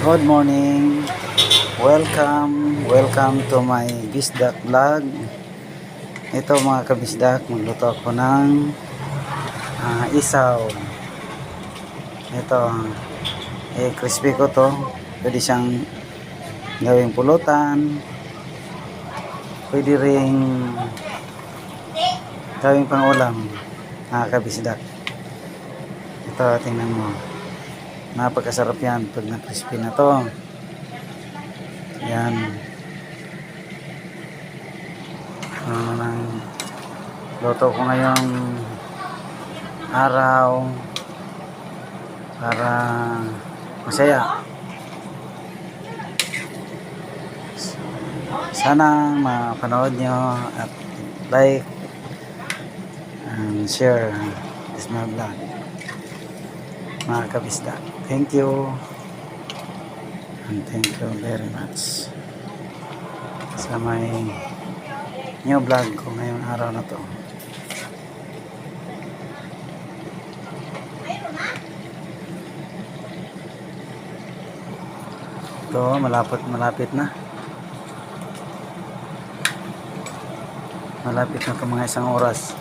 Good morning. Welcome to my bisdak vlog. Ito mga kabisdak, magluto ako ng isaw. Ito, crispy ko to. Pwede siyang gawing pulutan. Pwede ring gawing pangulam, mga kabisdak. Ito, tingnan mo. Napakasarap yan pag na-crispy na to. Yan. Luto ko ngayong araw para masaya. Sana mapanood nyo at like and share this my vlog, mga kabisdak. Thank you and thank you very much sa may new vlog ko ngayong araw na to. Ito, malapit na. Malapit na ito, mga isang oras.